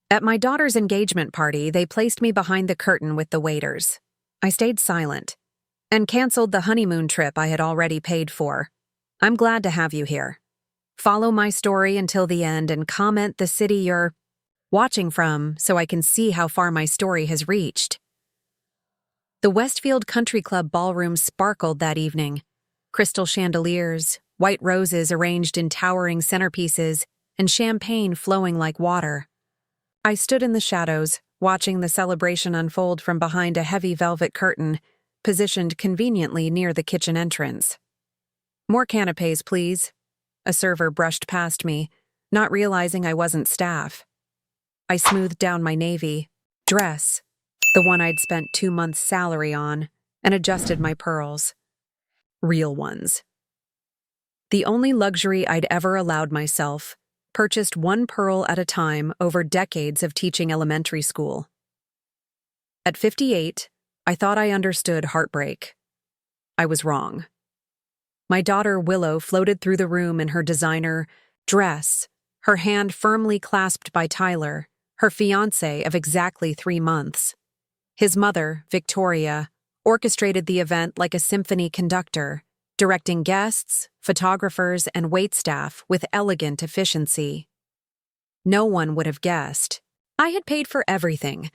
At my daughter's engagement party, they placed me behind the curtain with the waiters. I stayed silent and canceled the honeymoon trip I had already paid for. I'm glad to have you here. Follow my story until the end and comment the city you're watching from so I can see how far my story has reached. The Westfield Country Club ballroom sparkled that evening. Crystal chandeliers, white roses arranged in towering centerpieces, and champagne flowing like water. I stood in the shadows, watching the celebration unfold from behind a heavy velvet curtain, positioned conveniently near the kitchen entrance. "More canapes, please." A server brushed past me, not realizing I wasn't staff. I smoothed down my navy dress, the one I'd spent 2 months' salary on, and adjusted my pearls. Real ones. The only luxury I'd ever allowed myself, purchased one pearl at a time over decades of teaching elementary school. At 58, I thought I understood heartbreak. I was wrong. My daughter Willow floated through the room in her designer dress, her hand firmly clasped by Tyler, her fiancé of exactly 3 months. His mother, Victoria, orchestrated the event like a symphony conductor, directing guests, photographers, and waitstaff with elegant efficiency. No one would have guessed. I had paid for everything: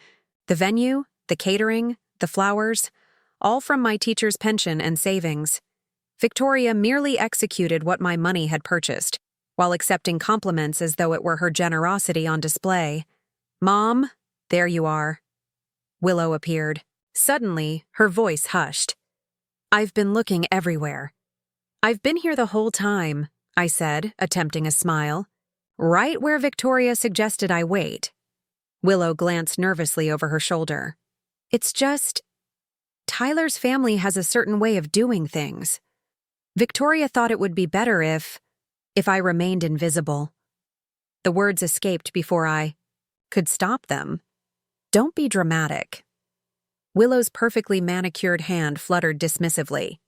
the venue, the catering, the flowers, all from my teacher's pension and savings. Victoria merely executed what my money had purchased, while accepting compliments as though it were her generosity on display. "Mom, there you are." Willow appeared. Suddenly, her voice hushed. "I've been looking everywhere." "I've been here the whole time," I said, attempting a smile. "Right where Victoria suggested I wait." Willow glanced nervously over her shoulder. "It's just, Tyler's family has a certain way of doing things. Victoria thought it would be better if I remained invisible." The words escaped before I could stop them. "Don't be dramatic." Willow's perfectly manicured hand fluttered dismissively.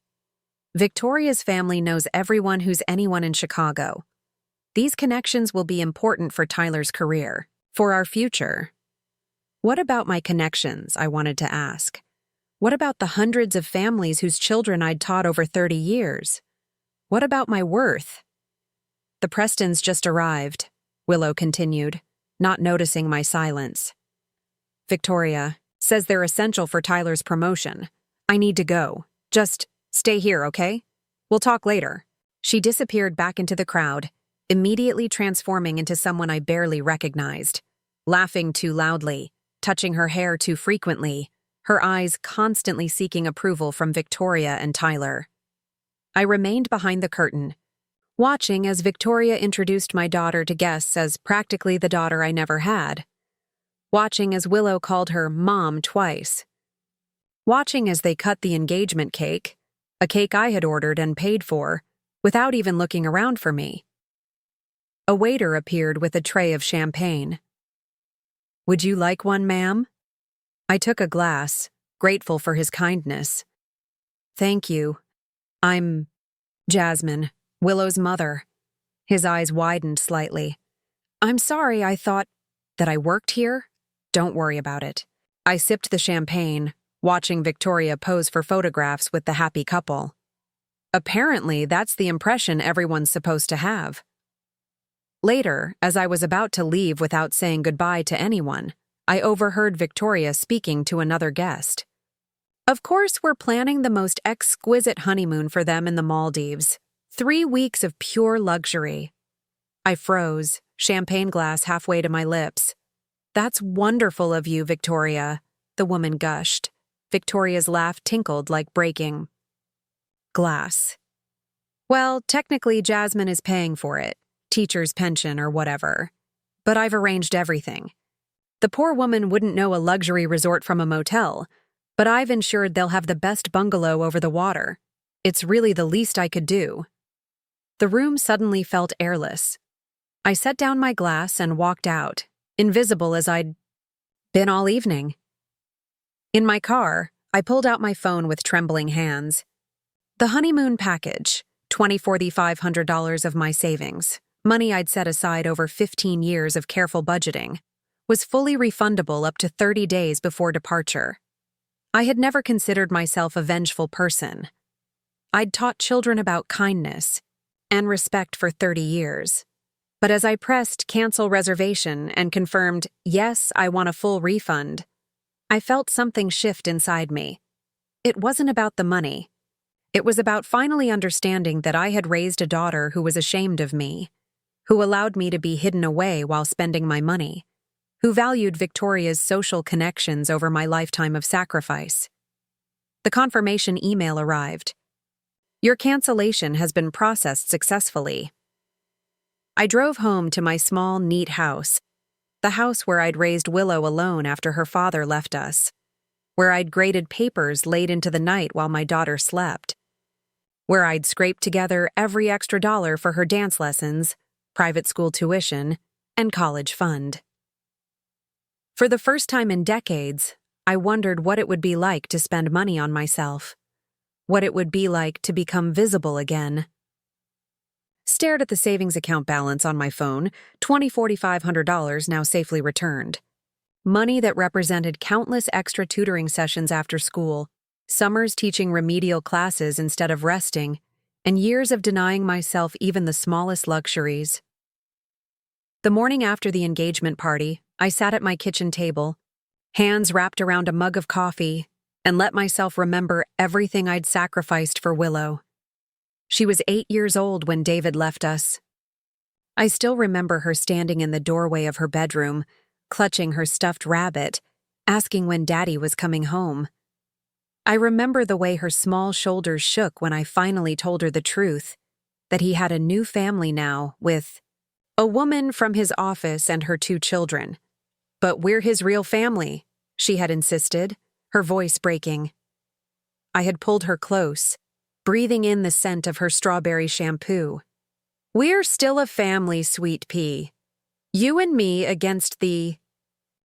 "Victoria's family knows everyone who's anyone in Chicago. These connections will be important for Tyler's career, for our future." What about my connections, I wanted to ask. What about the hundreds of families whose children I'd taught over 30 years? What about my worth? "The Prestons just arrived," Willow continued, not noticing my silence. "Victoria says they're essential for Tyler's promotion. I need to go. Just stay here, okay? We'll talk later." She disappeared back into the crowd, immediately transforming into someone I barely recognized, laughing too loudly, touching her hair too frequently, her eyes constantly seeking approval from Victoria and Tyler. I remained behind the curtain, watching as Victoria introduced my daughter to guests as practically the daughter I never had. Watching as Willow called her Mom twice. Watching as they cut the engagement cake, a cake I had ordered and paid for, without even looking around for me. A waiter appeared with a tray of champagne. "Would you like one, ma'am?" I took a glass, grateful for his kindness. "Thank you. I'm Jasmine, Willow's mother." His eyes widened slightly. "I'm sorry, I thought that I worked here." "Don't worry about it." I sipped the champagne, watching Victoria pose for photographs with the happy couple. Apparently, that's the impression everyone's supposed to have. Later, as I was about to leave without saying goodbye to anyone, I overheard Victoria speaking to another guest. "Of course, we're planning the most exquisite honeymoon for them in the Maldives. 3 weeks of pure luxury." I froze, champagne glass halfway to my lips. "That's wonderful of you, Victoria," the woman gushed. Victoria's laugh tinkled like breaking glass. "Well, technically Jasmine is paying for it, teacher's pension or whatever. But I've arranged everything. The poor woman wouldn't know a luxury resort from a motel, but I've ensured they'll have the best bungalow over the water. It's really the least I could do." The room suddenly felt airless. I set down my glass and walked out, invisible as I'd been all evening. In my car, I pulled out my phone with trembling hands. The honeymoon package, $2,500 of my savings, money I'd set aside over 15 years of careful budgeting, was fully refundable up to 30 days before departure. I had never considered myself a vengeful person. I'd taught children about kindness and respect for 30 years. But as I pressed cancel reservation and confirmed, yes, I want a full refund, I felt something shift inside me. It wasn't about the money. It was about finally understanding that I had raised a daughter who was ashamed of me, who allowed me to be hidden away while spending my money, who valued Victoria's social connections over my lifetime of sacrifice. The confirmation email arrived. Your cancellation has been processed successfully. I drove home to my small, neat house, the house where I'd raised Willow alone after her father left us, where I'd graded papers late into the night while my daughter slept, where I'd scraped together every extra dollar for her dance lessons, private school tuition, and college fund. For the first time in decades, I wondered what it would be like to spend money on myself, what it would be like to become visible again. Stared at the savings account balance on my phone, $2,400 now safely returned. Money that represented countless extra tutoring sessions after school, summers teaching remedial classes instead of resting, and years of denying myself even the smallest luxuries. The morning after the engagement party, I sat at my kitchen table, hands wrapped around a mug of coffee, and let myself remember everything I'd sacrificed for Willow. She was 8 years old when David left us. I still remember her standing in the doorway of her bedroom, clutching her stuffed rabbit, asking when Daddy was coming home. I remember the way her small shoulders shook when I finally told her the truth, that he had a new family now with a woman from his office and her 2 children. But we're his real family, she had insisted, her voice breaking. I had pulled her close, breathing in the scent of her strawberry shampoo. We're still a family, sweet pea. You and me against the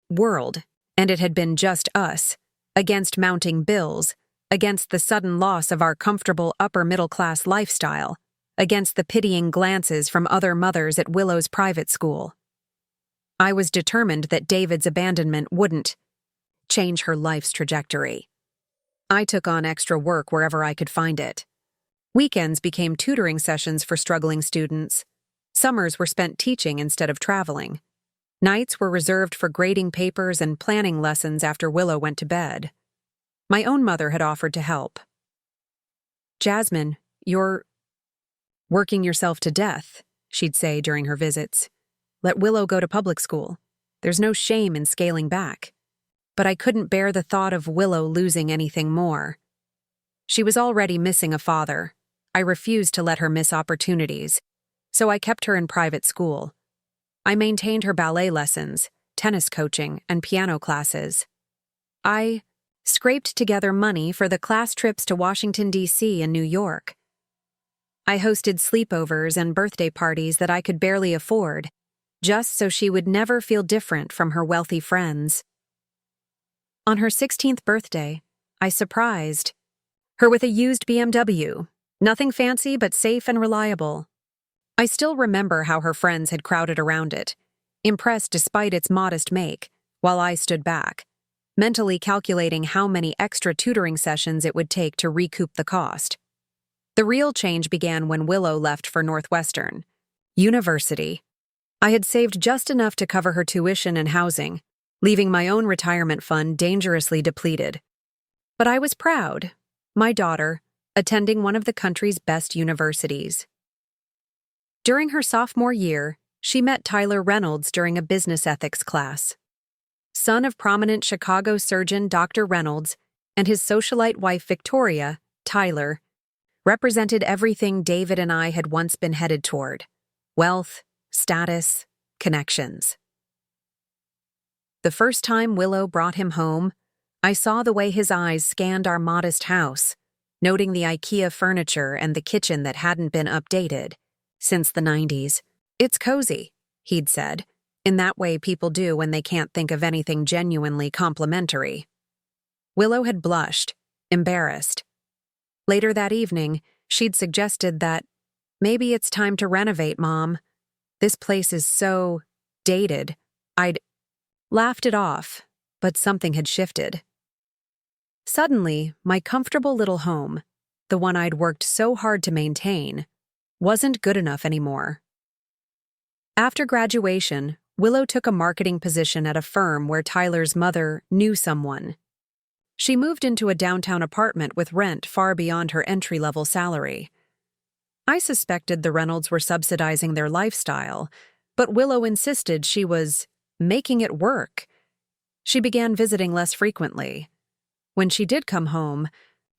world, and it had been just us, against mounting bills, against the sudden loss of our comfortable upper-middle-class lifestyle, against the pitying glances from other mothers at Willow's private school. I was determined that David's abandonment wouldn't change her life's trajectory. I took on extra work wherever I could find it. Weekends became tutoring sessions for struggling students. Summers were spent teaching instead of traveling. Nights were reserved for grading papers and planning lessons after Willow went to bed. My own mother had offered to help. Jasmine, you're working yourself to death, she'd say during her visits. Let Willow go to public school. There's no shame in scaling back. But I couldn't bear the thought of Willow losing anything more. She was already missing a father. I refused to let her miss opportunities, so I kept her in private school. I maintained her ballet lessons, tennis coaching, and piano classes. I scraped together money for the class trips to Washington, D.C. and New York. I hosted sleepovers and birthday parties that I could barely afford, just so she would never feel different from her wealthy friends. On her 16th birthday, I surprised her with a used BMW. Nothing fancy, but safe and reliable. I still remember how her friends had crowded around it, impressed despite its modest make, while I stood back, mentally calculating how many extra tutoring sessions it would take to recoup the cost. The real change began when Willow left for Northwestern University. I had saved just enough to cover her tuition and housing, leaving my own retirement fund dangerously depleted. But I was proud, my daughter, attending one of the country's best universities. During her sophomore year, she met Tyler Reynolds during a business ethics class. Son of prominent Chicago surgeon Dr. Reynolds and his socialite wife Victoria, Tyler, represented everything David and I had once been headed toward: wealth, status, connections. The first time Willow brought him home, I saw the way his eyes scanned our modest house, noting the IKEA furniture and the kitchen that hadn't been updated since the 90s. It's cozy, he'd said, in that way people do when they can't think of anything genuinely complimentary. Willow had blushed, embarrassed. Later that evening, she'd suggested that, maybe it's time to renovate, Mom. This place is so dated. laughed it off, but something had shifted. Suddenly, my comfortable little home, the one I'd worked so hard to maintain, wasn't good enough anymore. After graduation, Willow took a marketing position at a firm where Tyler's mother knew someone. She moved into a downtown apartment with rent far beyond her entry-level salary. I suspected the Reynolds were subsidizing their lifestyle, but Willow insisted she was making it work. She began visiting less frequently. When she did come home,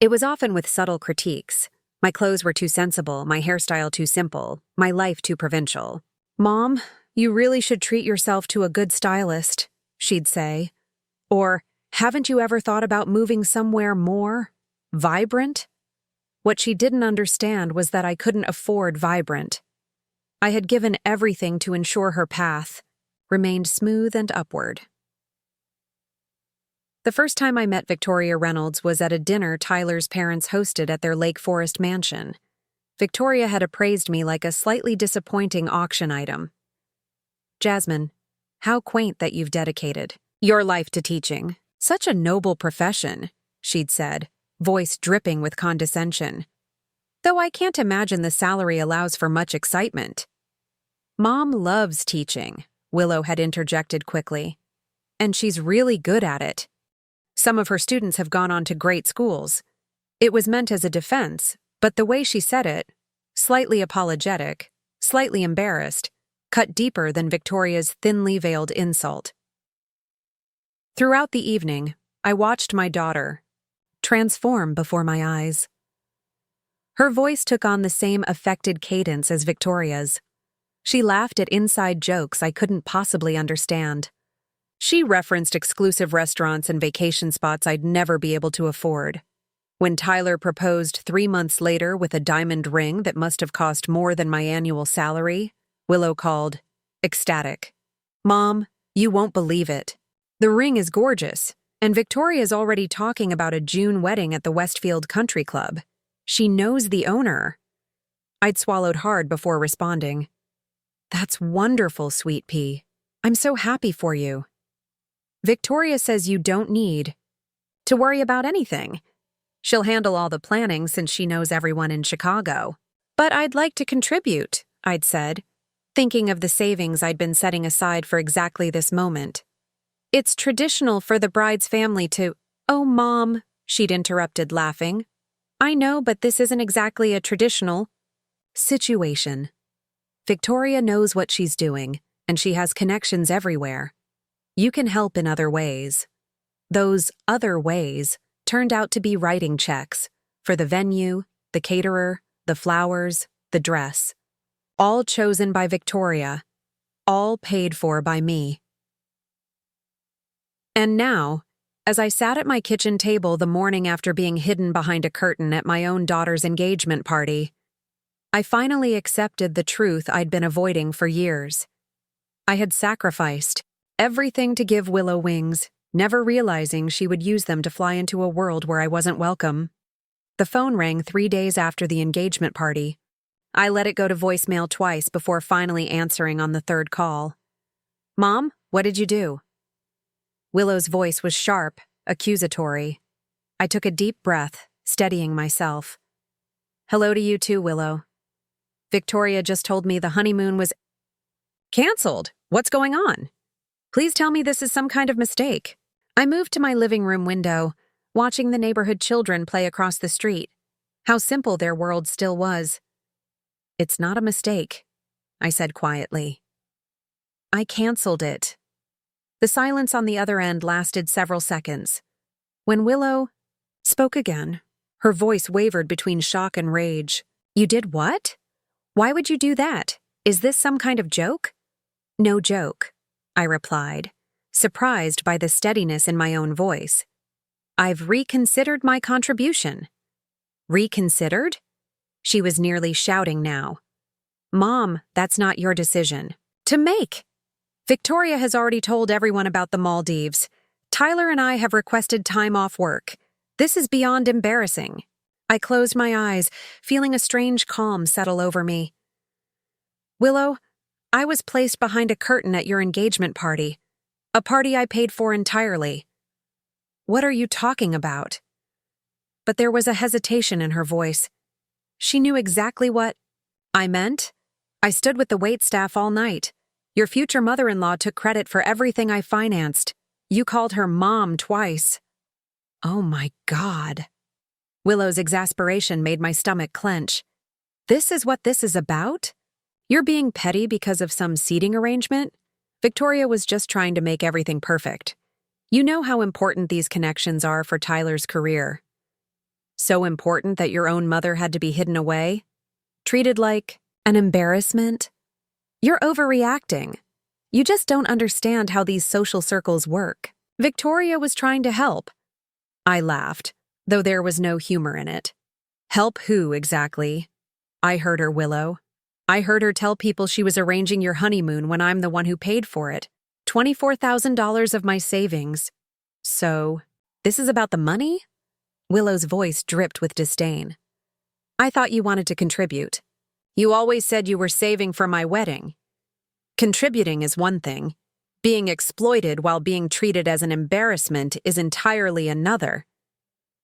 it was often with subtle critiques. My clothes were too sensible, my hairstyle too simple, my life too provincial. "Mom, you really should treat yourself to a good stylist," she'd say. Or, "Haven't you ever thought about moving somewhere more vibrant?" What she didn't understand was that I couldn't afford vibrant. I had given everything to ensure her path remained smooth and upward. The first time I met Victoria Reynolds was at a dinner Tyler's parents hosted at their Lake Forest mansion. Victoria had appraised me like a slightly disappointing auction item. "Jasmine, how quaint that you've dedicated your life to teaching. Such a noble profession," she'd said, voice dripping with condescension. "Though I can't imagine the salary allows for much excitement." "Mom loves teaching," Willow had interjected quickly. "And she's really good at it. Some of her students have gone on to great schools." It was meant as a defense, but the way she said it, slightly apologetic, slightly embarrassed, cut deeper than Victoria's thinly veiled insult. Throughout the evening, I watched my daughter transform before my eyes. Her voice took on the same affected cadence as Victoria's. She laughed at inside jokes I couldn't possibly understand. She referenced exclusive restaurants and vacation spots I'd never be able to afford. When Tyler proposed 3 months later with a diamond ring that must have cost more than my annual salary, Willow called ecstatic. "Mom, you won't believe it. The ring is gorgeous, and Victoria's already talking about a June wedding at the Westfield Country Club. She knows the owner." I'd swallowed hard before responding. "That's wonderful, sweet pea. I'm so happy for you. Victoria says you don't need to worry about anything. She'll handle all the planning since she knows everyone in Chicago. But I'd like to contribute," I'd said, thinking of the savings I'd been setting aside for exactly this moment. "It's traditional for the bride's family to—" "Oh, Mom," she'd interrupted, laughing. "I know, but this isn't exactly a traditional situation. Victoria knows what she's doing, and she has connections everywhere. You can help in other ways." Those other ways turned out to be writing checks for the venue, the caterer, the flowers, the dress. All chosen by Victoria, all paid for by me. And now, as I sat at my kitchen table the morning after being hidden behind a curtain at my own daughter's engagement party, I finally accepted the truth I'd been avoiding for years. I had sacrificed everything to give Willow wings, never realizing she would use them to fly into a world where I wasn't welcome. The phone rang 3 days after the engagement party. I let it go to voicemail twice before finally answering on the third call. "Mom, what did you do?" Willow's voice was sharp, accusatory. I took a deep breath, steadying myself. "Hello to you too, Willow. Victoria just told me the honeymoon was canceled. What's going on? Please tell me this is some kind of mistake." I moved to my living room window, watching the neighborhood children play across the street. How simple their world still was. "It's not a mistake," I said quietly. "I canceled it." The silence on the other end lasted several seconds. When Willow spoke again, her voice wavered between shock and rage. "You did what? Why would you do that? Is this some kind of joke?" "No joke," I replied, surprised by the steadiness in my own voice. "I've reconsidered my contribution." "Reconsidered?" She was nearly shouting now. "Mom, that's not your decision to make. Victoria has already told everyone about the Maldives. Tyler and I have requested time off work. This is beyond embarrassing." I closed my eyes, feeling a strange calm settle over me. "Willow, I was placed behind a curtain at your engagement party. A party I paid for entirely. What are you talking about? But there was a hesitation in her voice. She knew exactly what I meant. I stood with the waitstaff all night. Your future mother-in-law took credit for everything I financed. You called her mom twice. Oh my God. Willow's exasperation made my stomach clench. This is what this is about? You're being petty because of some seating arrangement? Victoria was just trying to make everything perfect. You know how important these connections are for Tyler's career. So important that your own mother had to be hidden away? Treated like an embarrassment? You're overreacting. You just don't understand how these social circles work. Victoria was trying to help. I laughed, though there was no humor in it. Help who, exactly? I heard her, Willow. I heard her tell people she was arranging your honeymoon when I'm the one who paid for it. $24,000 of my savings. So, this is about the money? Willow's voice dripped with disdain. I thought you wanted to contribute. You always said you were saving for my wedding. Contributing is one thing. Being exploited while being treated as an embarrassment is entirely another.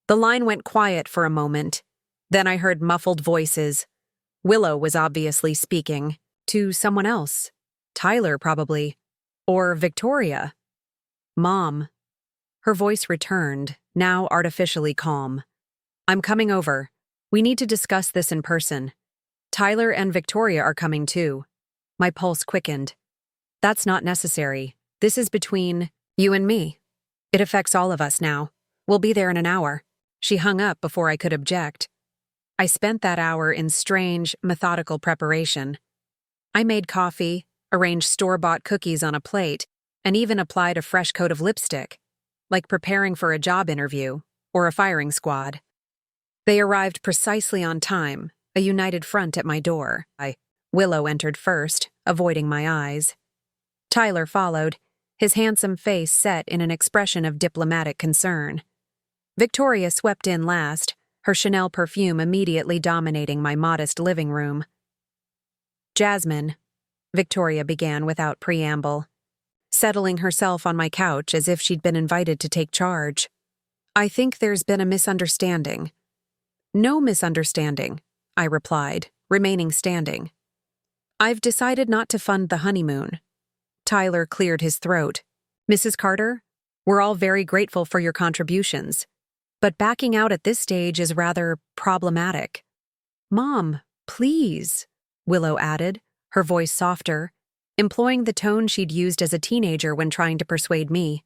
The line went quiet for a moment. Then I heard muffled voices. Willow was obviously speaking to someone else. Tyler, probably. Or Victoria. Mom. Her voice returned, now artificially calm. I'm coming over. We need to discuss this in person. Tyler and Victoria are coming too. My pulse quickened. That's not necessary. This is between you and me. It affects all of us now. We'll be there in an hour. She hung up before I could object. I spent that hour in strange, methodical preparation. I made coffee, arranged store-bought cookies on a plate, and even applied a fresh coat of lipstick, like preparing for a job interview or a firing squad. They arrived precisely on time, a united front at my door. Willow entered first, avoiding my eyes. Tyler followed, his handsome face set in an expression of diplomatic concern. Victoria swept in last, her Chanel perfume immediately dominating my modest living room. Jasmine, Victoria began without preamble, settling herself on my couch as if she'd been invited to take charge. I think there's been a misunderstanding. No misunderstanding, I replied, remaining standing. I've decided not to fund the honeymoon. Tyler cleared his throat. Mrs. Carter, we're all very grateful for your contributions, but backing out at this stage is rather problematic. Mom, please, Willow added, her voice softer, employing the tone she'd used as a teenager when trying to persuade me.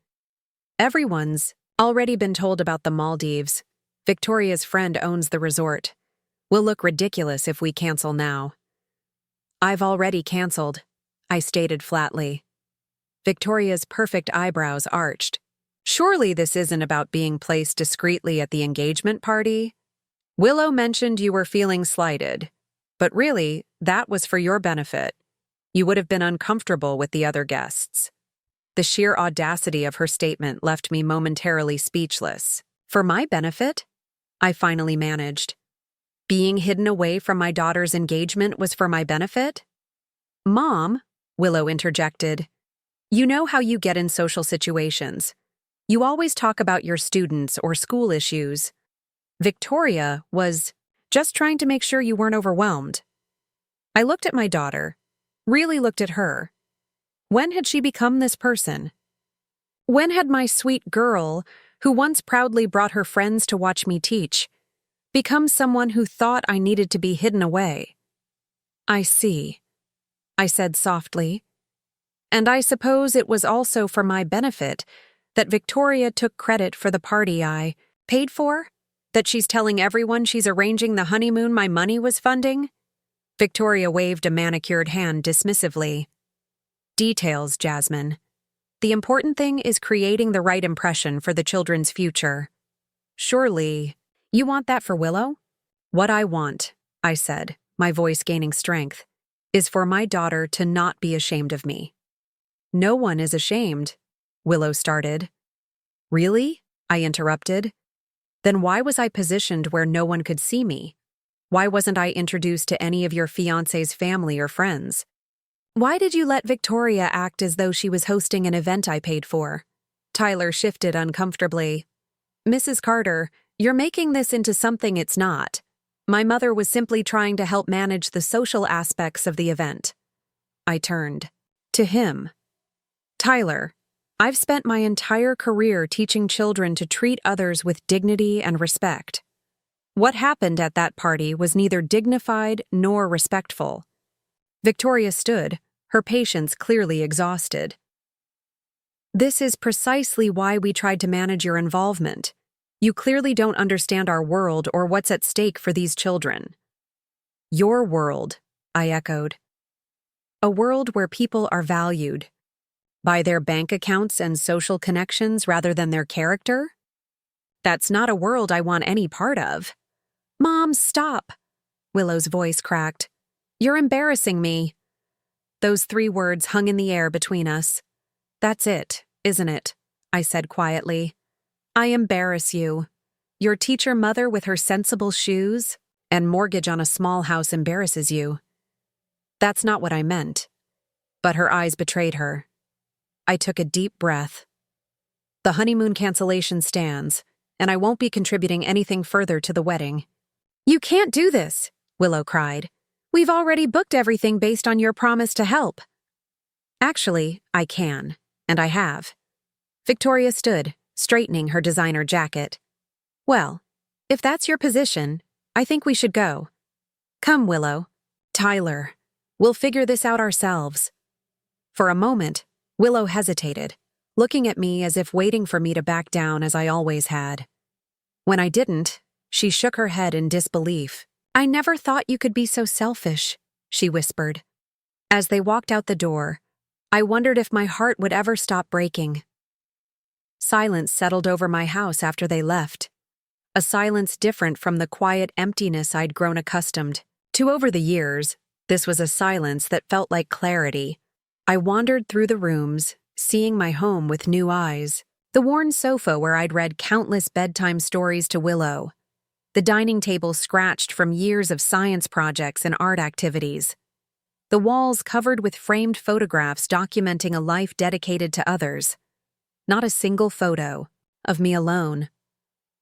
Everyone's already been told about the Maldives. Victoria's friend owns the resort. We'll look ridiculous if we cancel now. I've already canceled, I stated flatly. Victoria's perfect eyebrows arched. Surely this isn't about being placed discreetly at the engagement party? Willow mentioned you were feeling slighted, but really, that was for your benefit. You would have been uncomfortable with the other guests. The sheer audacity of her statement left me momentarily speechless. For my benefit? I finally managed. Being hidden away from my daughter's engagement was for my benefit? Mom, Willow interjected, you know how you get in social situations. You always talk about your students or school issues. Victoria was just trying to make sure you weren't overwhelmed. I looked at my daughter, really looked at her. When had she become this person? When had my sweet girl, who once proudly brought her friends to watch me teach, become someone who thought I needed to be hidden away? I see, I said softly. And I suppose it was also for my benefit that Victoria took credit for the party I paid for? That she's telling everyone she's arranging the honeymoon my money was funding? Victoria waved a manicured hand dismissively. Details, Jasmine. The important thing is creating the right impression for the children's future. Surely, you want that for Willow? What I want, I said, my voice gaining strength, is for my daughter to not be ashamed of me. No one is ashamed, Willow started. Really? I interrupted. Then why was I positioned where no one could see me? Why wasn't I introduced to any of your fiancé's family or friends? Why did you let Victoria act as though she was hosting an event I paid for? Tyler shifted uncomfortably. Mrs. Carter, you're making this into something it's not. My mother was simply trying to help manage the social aspects of the event. I turned to him. Tyler, I've spent my entire career teaching children to treat others with dignity and respect. What happened at that party was neither dignified nor respectful. Victoria stood, her patience clearly exhausted. This is precisely why we tried to manage your involvement. You clearly don't understand our world or what's at stake for these children. Your world, I echoed. A world where people are valued by their bank accounts and social connections rather than their character? That's not a world I want any part of. Mom, stop! Willow's voice cracked. You're embarrassing me. Those 3 words hung in the air between us. That's it, isn't it? I said quietly. I embarrass you. Your teacher mother with her sensible shoes and mortgage on a small house embarrasses you. That's not what I meant. But her eyes betrayed her. I took a deep breath. The honeymoon cancellation stands, and I won't be contributing anything further to the wedding. You can't do this, Willow cried. We've already booked everything based on your promise to help. Actually, I can, and I have. Victoria stood, straightening her designer jacket. Well, if that's your position, I think we should go. Come, Willow. Tyler. We'll figure this out ourselves. For a moment, Willow hesitated, looking at me as if waiting for me to back down as I always had. When I didn't, she shook her head in disbelief. I never thought you could be so selfish, she whispered. As they walked out the door, I wondered if my heart would ever stop breaking. Silence settled over my house after they left. A silence different from the quiet emptiness I'd grown accustomed to over the years. This was a silence that felt like clarity. I wandered through the rooms, seeing my home with new eyes. The worn sofa where I'd read countless bedtime stories to Willow. The dining table scratched from years of science projects and art activities. The walls covered with framed photographs documenting a life dedicated to others. Not a single photo of me alone.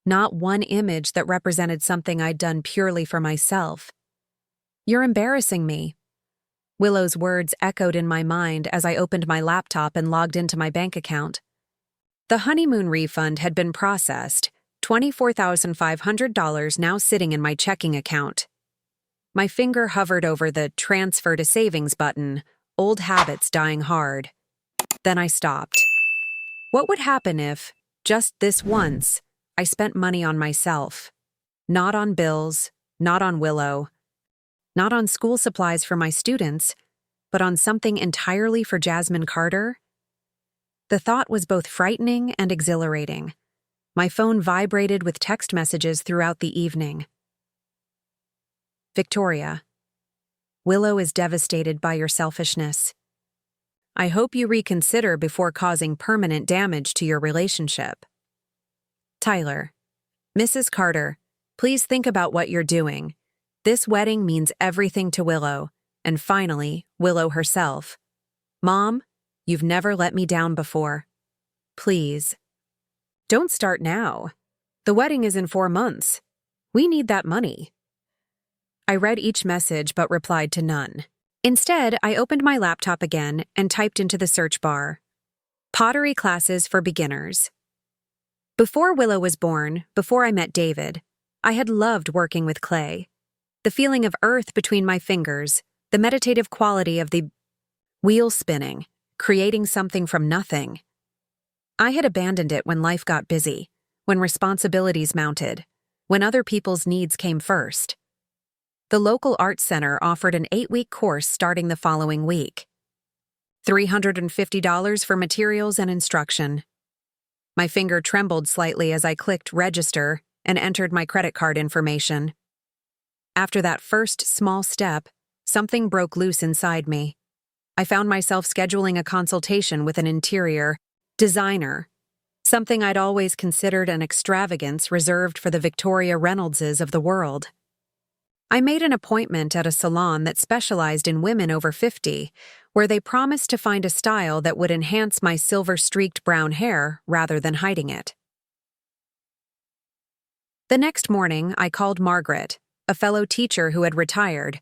Not one image that represented something I'd done purely for myself. You're embarrassing me. Willow's words echoed in my mind as I opened my laptop and logged into my bank account. The honeymoon refund had been processed, $24,500 now sitting in my checking account. My finger hovered over the transfer to savings button, old habits dying hard. Then I stopped. What would happen if, just this once, I spent money on myself? Not on bills, not on Willow, not on school supplies for my students, but on something entirely for Jasmine Carter? The thought was both frightening and exhilarating. My phone vibrated with text messages throughout the evening. Victoria, Willow is devastated by your selfishness. I hope you reconsider before causing permanent damage to your relationship. Tyler, Mrs. Carter, please think about what you're doing. This wedding means everything to Willow, and finally, Willow herself. Mom, you've never let me down before. Please. Don't start now. The wedding is in 4 months. We need that money. I read each message but replied to none. Instead, I opened my laptop again and typed into the search bar, pottery classes for beginners. Before Willow was born, before I met David, I had loved working with clay. The feeling of earth between my fingers, the meditative quality of the wheel spinning, creating something from nothing. I had abandoned it when life got busy, when responsibilities mounted, when other people's needs came first. The local art center offered an 8-week course starting the following week. $350 for materials and instruction. My finger trembled slightly as I clicked register and entered my credit card information. After that first small step, something broke loose inside me. I found myself scheduling a consultation with an interior designer, something I'd always considered an extravagance reserved for the Victoria Reynoldses of the world. I made an appointment at a salon that specialized in women over 50, where they promised to find a style that would enhance my silver-streaked brown hair rather than hiding it. The next morning, I called Margaret, a fellow teacher who had retired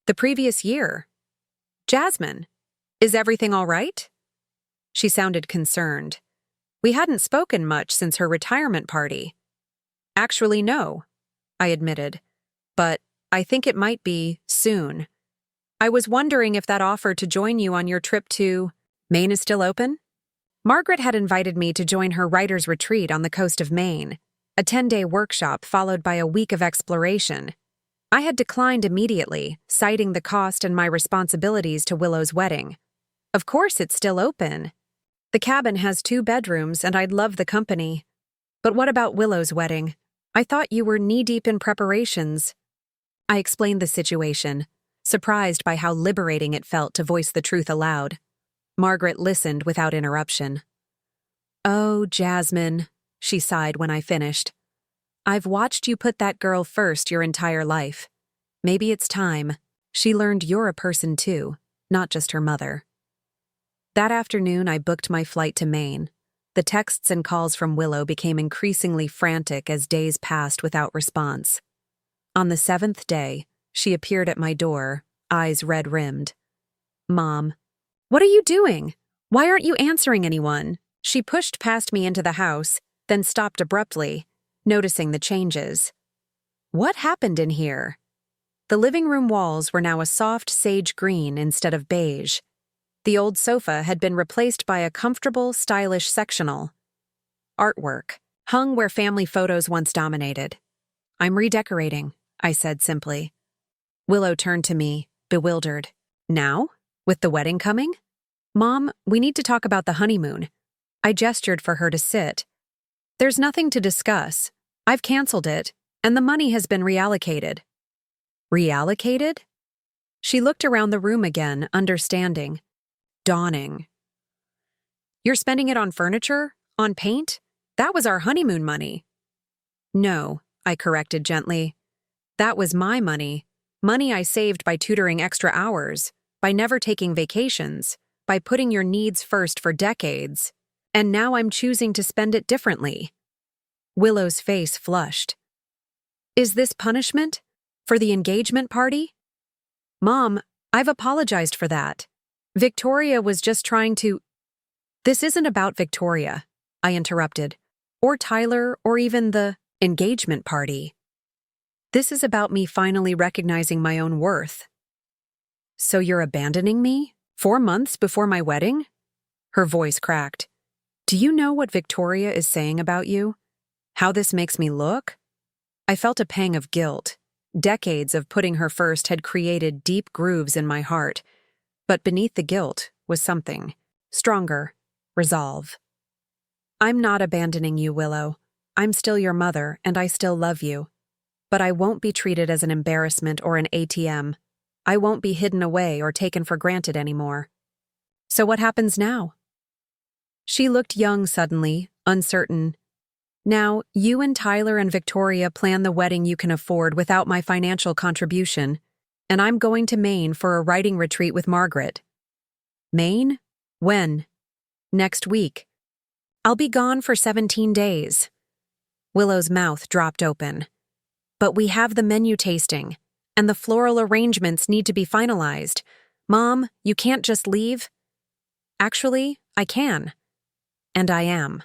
the previous year. "Jasmine, is everything all right?" She sounded concerned. We hadn't spoken much since her retirement party. "Actually, no," I admitted, "but I think it might be soon. I was wondering if that offer to join you on your trip to Maine is still open?" Margaret had invited me to join her writer's retreat on the coast of Maine, a 10-day workshop followed by a week of exploration. I had declined immediately, citing the cost and my responsibilities to Willow's wedding. "Of course it's still open. The cabin has 2 bedrooms and I'd love the company. But what about Willow's wedding? I thought you were knee-deep in preparations." I explained the situation, surprised by how liberating it felt to voice the truth aloud. Margaret listened without interruption. "Oh, Jasmine," she sighed when I finished. "I've watched you put that girl first your entire life. Maybe it's time. She learned you're a person too, not just her mother." That afternoon, I booked my flight to Maine. The texts and calls from Willow became increasingly frantic as days passed without response. On the 7th day, she appeared at my door, eyes red-rimmed. "Mom, what are you doing? Why aren't you answering anyone?" She pushed past me into the house, then stopped abruptly, noticing the changes. What happened in here? The living room walls were now a soft sage green instead of beige. The old sofa had been replaced by a comfortable, stylish sectional. Artwork hung where family photos once dominated. "I'm redecorating," I said simply. Willow turned to me, bewildered. "Now? With the wedding coming?" "Mom, we need to talk about the honeymoon." I gestured for her to sit. "There's nothing to discuss. I've canceled it, and the money has been reallocated." "Reallocated?" She looked around the room again, understanding. Dawning. "You're spending it on furniture? On paint? That was our honeymoon money." "No," I corrected gently. "That was my money. Money I saved by tutoring extra hours, by never taking vacations, by putting your needs first for decades. And now I'm choosing to spend it differently." Willow's face flushed. "Is this punishment? For the engagement party?" "Mom, I've apologized for that. Victoria was just trying to—" "This isn't about Victoria," I interrupted, "or Tyler, or even the engagement party. This is about me finally recognizing my own worth." "So you're abandoning me? 4 months before my wedding?" Her voice cracked. "Do you know what Victoria is saying about you? How this makes me look?" I felt a pang of guilt. Decades of putting her first had created deep grooves in my heart. But beneath the guilt was something stronger: resolve. "I'm not abandoning you, Willow. I'm still your mother, and I still love you. But I won't be treated as an embarrassment or an ATM. I won't be hidden away or taken for granted anymore." "So what happens now?" She looked young suddenly, uncertain. "Now, you and Tyler and Victoria plan the wedding you can afford without my financial contribution, and I'm going to Maine for a writing retreat with Margaret." "Maine? When?" "Next week. I'll be gone for 17 days. Willow's mouth dropped open. "But we have the menu tasting, and the floral arrangements need to be finalized. Mom, you can't just leave." "Actually, I can. And I am."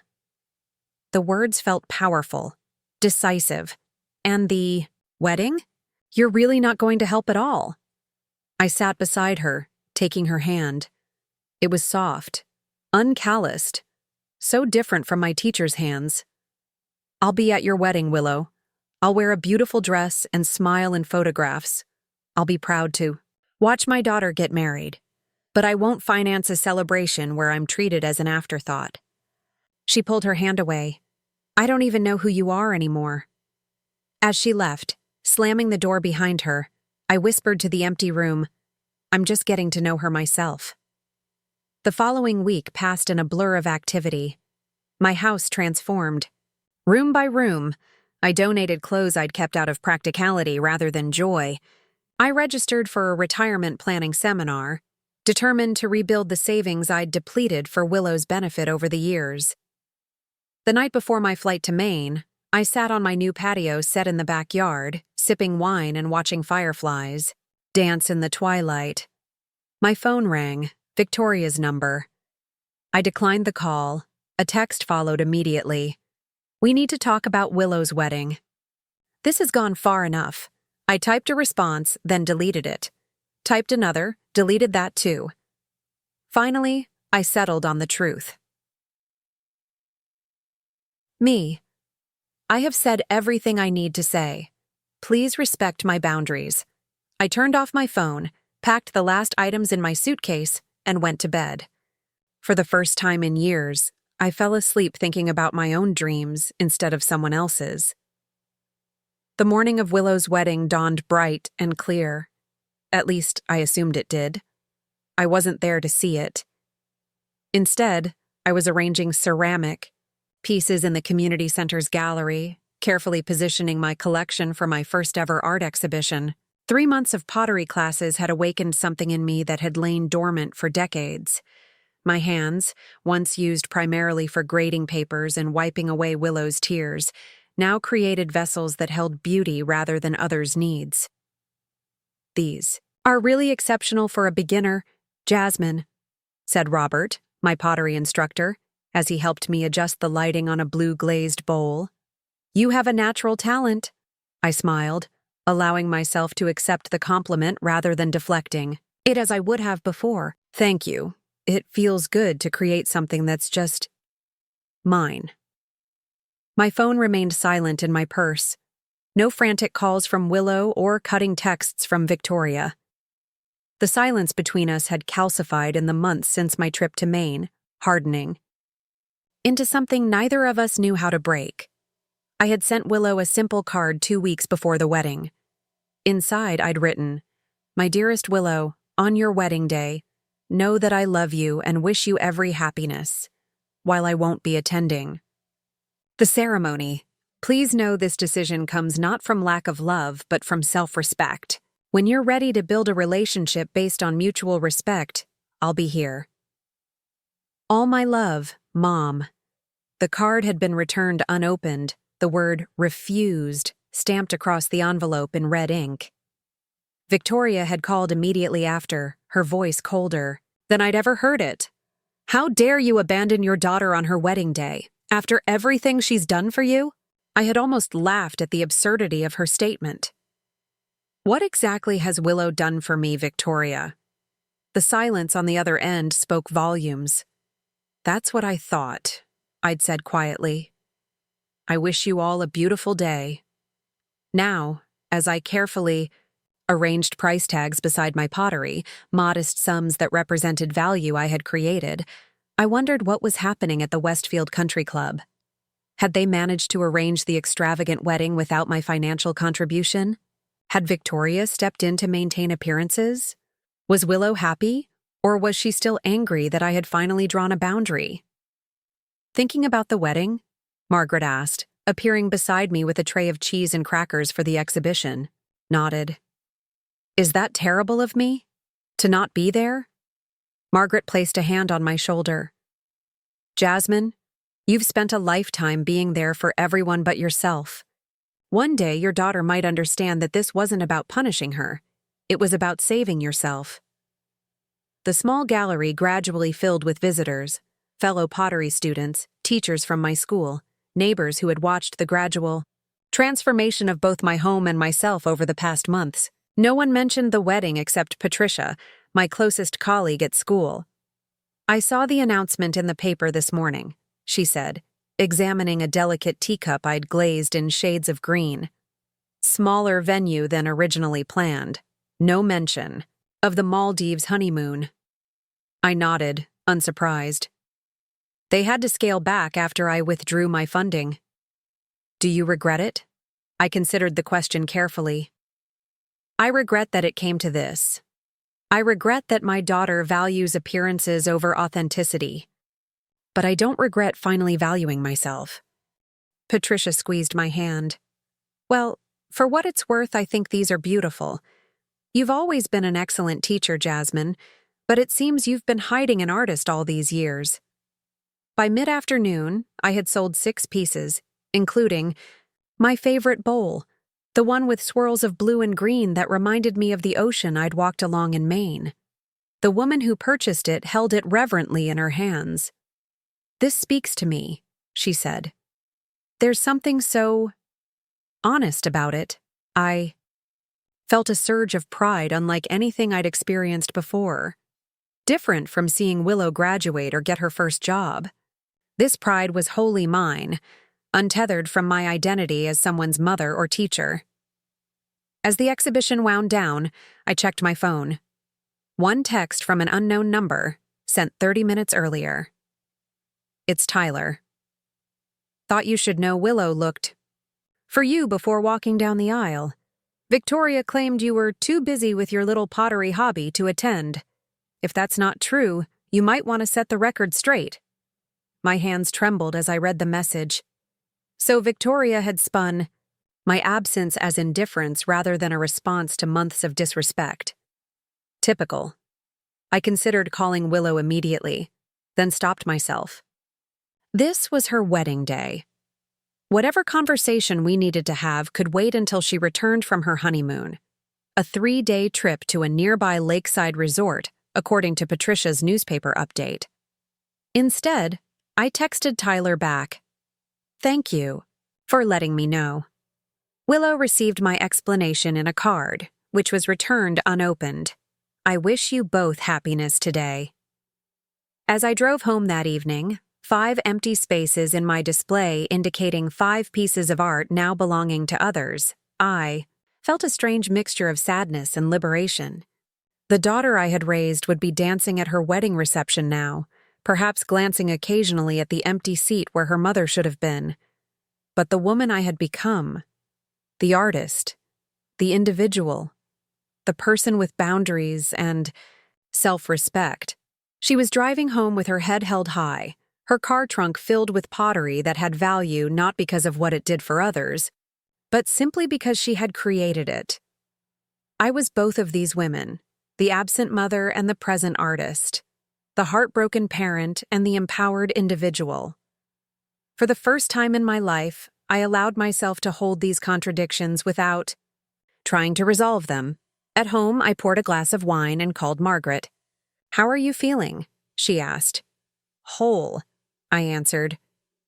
The words felt powerful, decisive. "And the wedding? You're really not going to help at all." I sat beside her, taking her hand. It was soft, uncalloused, so different from my teacher's hands. "I'll be at your wedding, Willow. I'll wear a beautiful dress and smile in photographs. I'll be proud to watch my daughter get married. But I won't finance a celebration where I'm treated as an afterthought." She pulled her hand away. "I don't even know who you are anymore." As she left, slamming the door behind her, I whispered to the empty room, "I'm just getting to know her myself." The following week passed in a blur of activity. My house transformed. Room by room, I donated clothes I'd kept out of practicality rather than joy. I registered for a retirement planning seminar, determined to rebuild the savings I'd depleted for Willow's benefit over the years. The night before my flight to Maine, I sat on my new patio set in the backyard, sipping wine and watching fireflies dance in the twilight. My phone rang, Victoria's number. I declined the call. A text followed immediately. "We need to talk about Willow's wedding." "This has gone far enough." I typed a response, then deleted it. Typed another, deleted that too. Finally, I settled on the truth. Me. I have said everything I need to say. Please respect my boundaries. I turned off my phone, packed the last items in my suitcase, and went to bed. For the first time in years, I fell asleep thinking about my own dreams instead of someone else's. The morning of Willow's wedding dawned bright and clear. At least, I assumed it did. I wasn't there to see it. Instead, I was arranging ceramic pieces in the community center's gallery, carefully positioning my collection for my first-ever art exhibition. 3 months of pottery classes had awakened something in me that had lain dormant for decades. My hands, once used primarily for grading papers and wiping away Willow's tears, now created vessels that held beauty rather than others' needs. "These are really exceptional for a beginner, Jasmine," said Robert, my pottery instructor, as he helped me adjust the lighting on a blue-glazed bowl. "You have a natural talent," I smiled, allowing myself to accept the compliment rather than deflecting it as I would have before. "Thank you. It feels good to create something that's just mine." My phone remained silent in my purse. No frantic calls from Willow or cutting texts from Victoria. The silence between us had calcified in the months since my trip to Maine, hardening into something neither of us knew how to break. I had sent Willow a simple card 2 weeks before the wedding. Inside, I'd written, "My dearest Willow, on your wedding day, know that I love you and wish you every happiness, while I won't be attending the ceremony. Please know this decision comes not from lack of love, but from self-respect. When you're ready to build a relationship based on mutual respect, I'll be here. All my love, Mom." The card had been returned unopened, the word "refused" stamped across the envelope in red ink. Victoria had called immediately after, her voice colder than I'd ever heard it. "How dare you abandon your daughter on her wedding day, after everything she's done for you?" I had almost laughed at the absurdity of her statement. "What exactly has Willow done for me, Victoria?" The silence on the other end spoke volumes. "That's what I thought," I'd said quietly. "I wish you all a beautiful day." Now, as I carefully arranged price tags beside my pottery, modest sums that represented value I had created, I wondered what was happening at the Westfield Country Club. Had they managed to arrange the extravagant wedding without my financial contribution? Had Victoria stepped in to maintain appearances? Was Willow happy, or was she still angry that I had finally drawn a boundary? "Thinking about the wedding?" Margaret asked, appearing beside me with a tray of cheese and crackers for the exhibition. Nodded. "Is that terrible of me? To not be there?" Margaret placed a hand on my shoulder. "Jasmine, you've spent a lifetime being there for everyone but yourself. One day your daughter might understand that this wasn't about punishing her. It was about saving yourself." The small gallery gradually filled with visitors, fellow pottery students, teachers from my school, neighbors who had watched the gradual transformation of both my home and myself over the past months. No one mentioned the wedding except Patricia, my closest colleague at school. "I saw the announcement in the paper this morning," she said, examining a delicate teacup I'd glazed in shades of green. "Smaller venue than originally planned. No mention of the Maldives honeymoon." I nodded, unsurprised. "They had to scale back after I withdrew my funding." "Do you regret it?" I considered the question carefully. "I regret that it came to this. I regret that my daughter values appearances over authenticity. But I don't regret finally valuing myself." Patricia squeezed my hand. Well, for what it's worth, I think these are beautiful. You've always been an excellent teacher, Jasmine, but it seems you've been hiding an artist all these years. By mid-afternoon, I had sold 6 pieces, including my favorite bowl, the one with swirls of blue and green that reminded me of the ocean I'd walked along in Maine. The woman who purchased it held it reverently in her hands. "This speaks to me," she said. "There's something so honest about it." I felt a surge of pride unlike anything I'd experienced before. Different from seeing Willow graduate or get her first job. This pride was wholly mine, untethered from my identity as someone's mother or teacher. As the exhibition wound down, I checked my phone. One text from an unknown number, sent 30 minutes earlier. "It's Tyler. Thought you should know Willow looked for you before walking down the aisle. Victoria claimed you were too busy with your little pottery hobby to attend. If that's not true, you might want to set the record straight." My hands trembled as I read the message. So Victoria had spun my absence as indifference rather than a response to months of disrespect. Typical. I considered calling Willow immediately, then stopped myself. This was her wedding day. Whatever conversation we needed to have could wait until she returned from her honeymoon. A 3-day trip to a nearby lakeside resort, according to Patricia's newspaper update. Instead, I texted Tyler back, "Thank you for letting me know." Willow received my explanation in a card, which was returned unopened. "I wish you both happiness today." As I drove home that evening, 5 empty spaces in my display indicating 5 pieces of art now belonging to others, I felt a strange mixture of sadness and liberation. The daughter I had raised would be dancing at her wedding reception now, perhaps glancing occasionally at the empty seat where her mother should have been. But the woman I had become, the artist, the individual, the person with boundaries and self-respect. She was driving home with her head held high, her car trunk filled with pottery that had value not because of what it did for others, but simply because she had created it. I was both of these women, the absent mother and the present artist, the heartbroken parent and the empowered individual. For the first time in my life, I allowed myself to hold these contradictions without trying to resolve them. At home, I poured a glass of wine and called Margaret. "How are you feeling?" she asked. "Whole," I answered.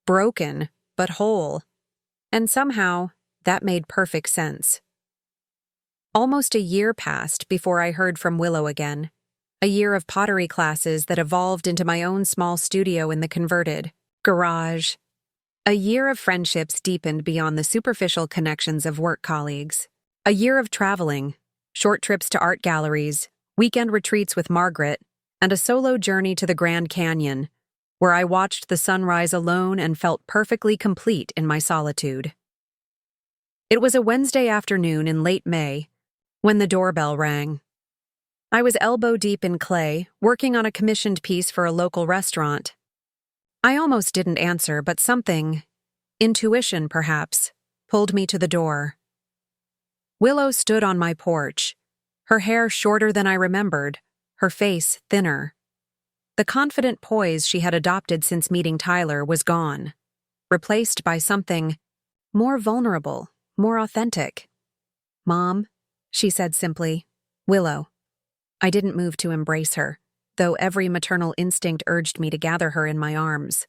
"Broken, but whole." And somehow, that made perfect sense. Almost a year passed before I heard from Willow again. A year of pottery classes that evolved into my own small studio in the converted garage. A year of friendships deepened beyond the superficial connections of work colleagues. A year of traveling, short trips to art galleries, weekend retreats with Margaret, and a solo journey to the Grand Canyon, where I watched the sunrise alone and felt perfectly complete in my solitude. It was a Wednesday afternoon in late May when the doorbell rang. I was elbow-deep in clay, working on a commissioned piece for a local restaurant. I almost didn't answer, but something, intuition perhaps, pulled me to the door. Willow stood on my porch, her hair shorter than I remembered, her face thinner. The confident poise she had adopted since meeting Tyler was gone, replaced by something more vulnerable, more authentic. "Mom," she said simply. "Willow." I didn't move to embrace her, though every maternal instinct urged me to gather her in my arms.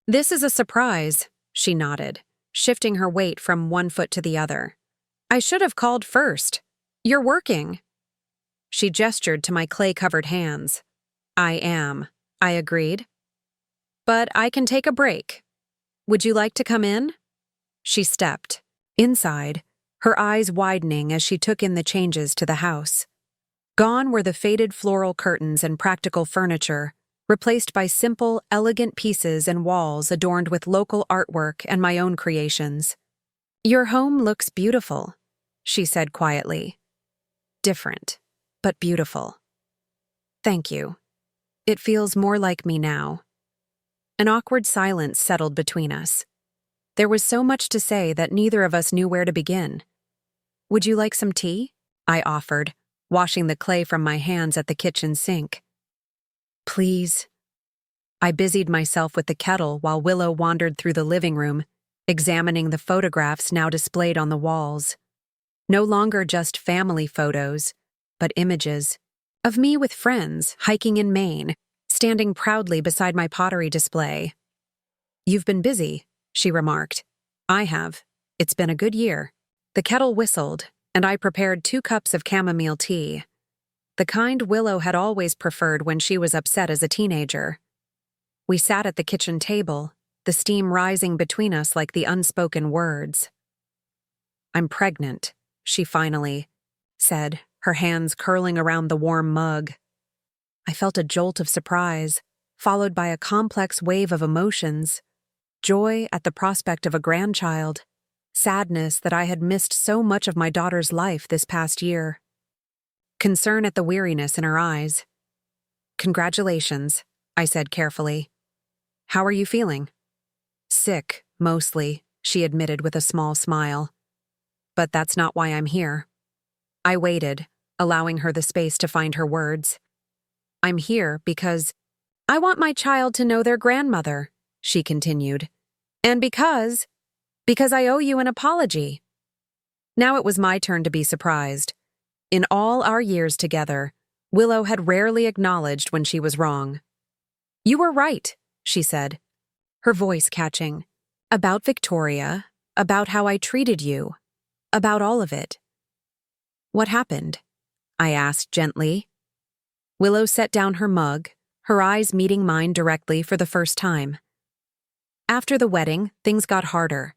"This is a surprise," she nodded, shifting her weight from one foot to the other. "I should have called first. You're working." She gestured to my clay-covered hands. "I am," I agreed. "But I can take a break. Would you like to come in?" She stepped. Inside, her eyes widening as she took in the changes to the house. Gone were the faded floral curtains and practical furniture, replaced by simple, elegant pieces and walls adorned with local artwork and my own creations. "Your home looks beautiful," she said quietly. "Different, but beautiful." "Thank you. It feels more like me now." An awkward silence settled between us. There was so much to say that neither of us knew where to begin. "Would you like some tea?" I offered, washing the clay from my hands at the kitchen sink. "Please." I busied myself with the kettle while Willow wandered through the living room, examining the photographs now displayed on the walls. No longer just family photos, but images of me with friends hiking in Maine, standing proudly beside my pottery display. "You've been busy," she remarked. "I have. It's been a good year." The kettle whistled, and I prepared 2 cups of chamomile tea, the kind Willow had always preferred when she was upset as a teenager. We sat at the kitchen table, the steam rising between us like the unspoken words. "I'm pregnant," she finally said, her hands curling around the warm mug. I felt a jolt of surprise, followed by a complex wave of emotions: joy at the prospect of a grandchild, sadness that I had missed so much of my daughter's life this past year, concern at the weariness in her eyes. "Congratulations," I said carefully. "How are you feeling?" "Sick, mostly," she admitted with a small smile. "But that's not why I'm here." I waited, allowing her the space to find her words. "I'm here because I want my child to know their grandmother," she continued. "And because I owe you an apology." Now it was my turn to be surprised. In all our years together, Willow had rarely acknowledged when she was wrong. "You were right," she said, her voice catching. "About Victoria, about how I treated you, about all of it." "What happened?" I asked gently. Willow set down her mug, her eyes meeting mine directly for the first time. "After the wedding, things got harder.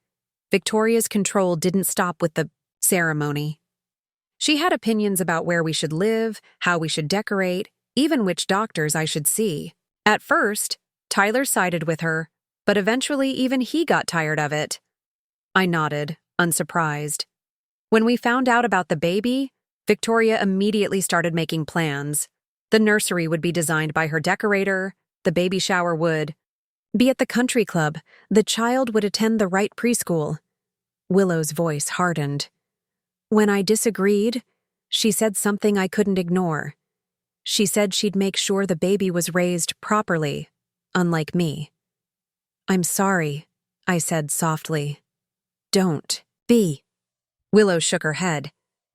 Victoria's control didn't stop with the ceremony. She had opinions about where we should live, how we should decorate, even which doctors I should see. At first, Tyler sided with her, but eventually even he got tired of it." I nodded, unsurprised. When we found out about the baby, Victoria immediately started making plans. The nursery would be designed by her decorator, the baby shower would be at the country club, the child would attend the right preschool. Willow's voice hardened. When I disagreed, she said something I couldn't ignore. She said she'd make sure the baby was raised properly, unlike me. "I'm sorry," I said softly. "Don't be." Willow shook her head.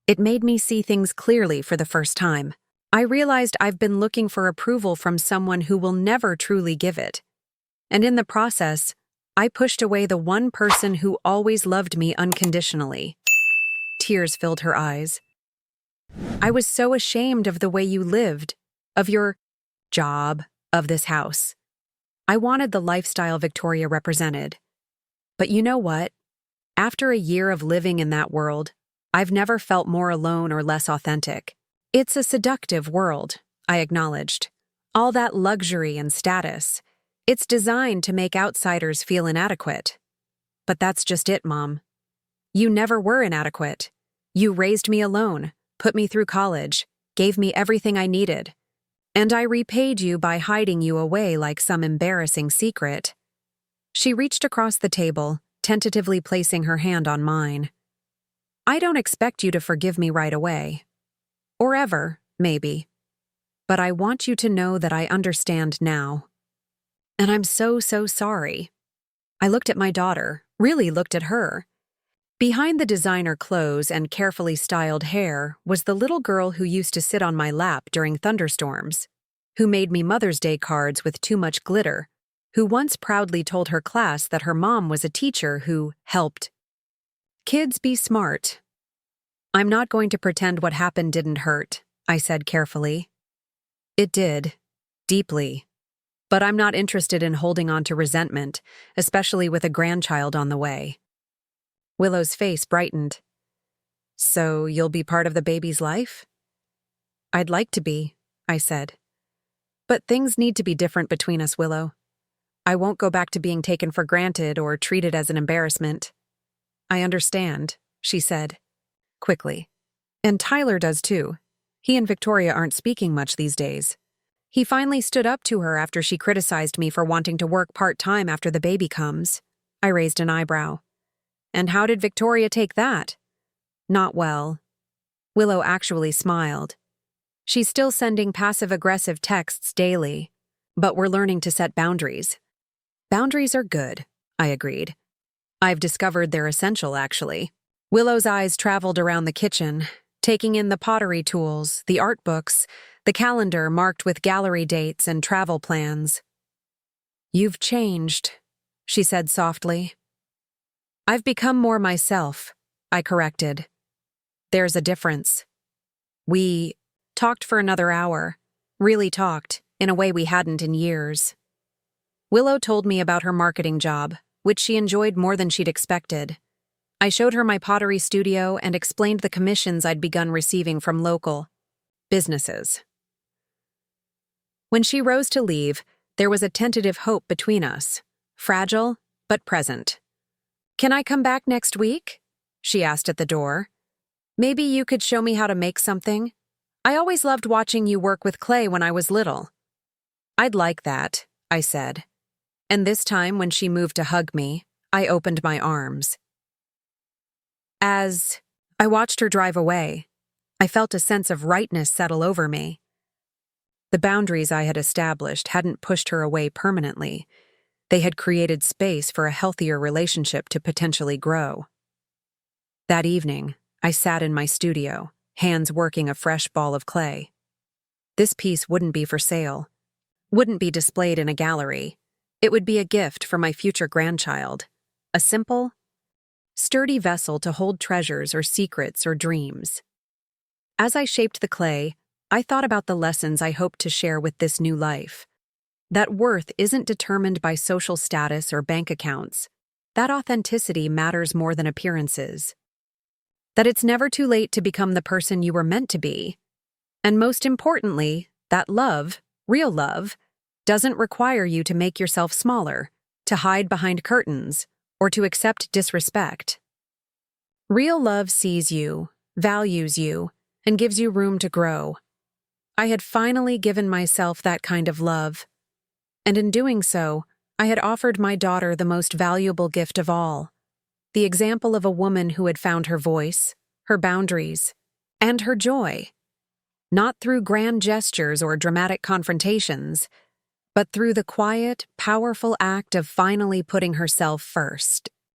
It made me see things clearly for the first time. I realized I've been looking for approval from someone who will never truly give it. And in the process, I pushed away the one person who always loved me unconditionally. Tears filled her eyes. "I was so ashamed of the way you lived, of your job, of this house. I wanted the lifestyle Victoria represented. But you know what? After a year of living in that world, I've never felt more alone or less authentic. It's a seductive world," I acknowledged. "All that luxury and status. It's designed to make outsiders feel inadequate. But that's just it, Mom. You never were inadequate. You raised me alone, put me through college, gave me everything I needed. And I repaid you by hiding you away like some embarrassing secret." She reached across the table, tentatively placing her hand on mine. "I don't expect you to forgive me right away. Or ever, maybe. But I want you to know that I understand now. And I'm so sorry." I looked at my daughter, really looked at her. Behind the designer clothes and carefully styled hair was the little girl who used to sit on my lap during thunderstorms, who made me Mother's Day cards with too much glitter, who once proudly told her class that her mom was a teacher who helped kids be smart. "I'm not going to pretend what happened didn't hurt," I said carefully. "It did. Deeply. But I'm not interested in holding on to resentment, especially with a grandchild on the way." Willow's face brightened. "So you'll be part of the baby's life?" "I'd like to be," I said. "But things need to be different between us, Willow. I won't go back to being taken for granted or treated as an embarrassment." "I understand," she said, quickly. "And Tyler does too. He and Victoria aren't speaking much these days. He finally stood up to her after she criticized me for wanting to work part-time after the baby comes. I raised an eyebrow. And how did Victoria take that? Not well. Willow actually smiled. She's still sending passive-aggressive texts daily, but we're learning to set boundaries. Boundaries are good, I agreed. I've discovered they're essential, actually. Willow's eyes traveled around the kitchen, taking in the pottery tools, the art books, the calendar marked with gallery dates and travel plans. You've changed, she said softly. I've become more myself, I corrected. There's a difference. We talked for another hour, really talked, in a way we hadn't in years. Willow told me about her marketing job, which she enjoyed more than she'd expected. I showed her my pottery studio and explained the commissions I'd begun receiving from local businesses. When she rose to leave, there was a tentative hope between us, fragile but present. Can I come back next week? She asked at the door. Maybe you could show me how to make something. I always loved watching you work with clay when I was little. I'd like that, I said. And this time, when she moved to hug me, I opened my arms. As I watched her drive away, I felt a sense of rightness settle over me. The boundaries I had established hadn't pushed her away permanently. They had created space for a healthier relationship to potentially grow. That evening, I sat in my studio, hands working a fresh ball of clay. This piece wouldn't be for sale, wouldn't be displayed in a gallery. It would be a gift for my future grandchild, a simple, sturdy vessel to hold treasures or secrets or dreams. As I shaped the clay, I thought about the lessons I hoped to share with this new life. That worth isn't determined by social status or bank accounts. That authenticity matters more than appearances. That it's never too late to become the person you were meant to be. And most importantly, that love, real love, doesn't require you to make yourself smaller, to hide behind curtains, or to accept disrespect. Real love sees you, values you, and gives you room to grow. I had finally given myself that kind of love. And in doing so, I had offered my daughter the most valuable gift of all, the example of a woman who had found her voice, her boundaries, and her joy. Not through grand gestures or dramatic confrontations, but through the quiet, powerful act of finally putting herself first.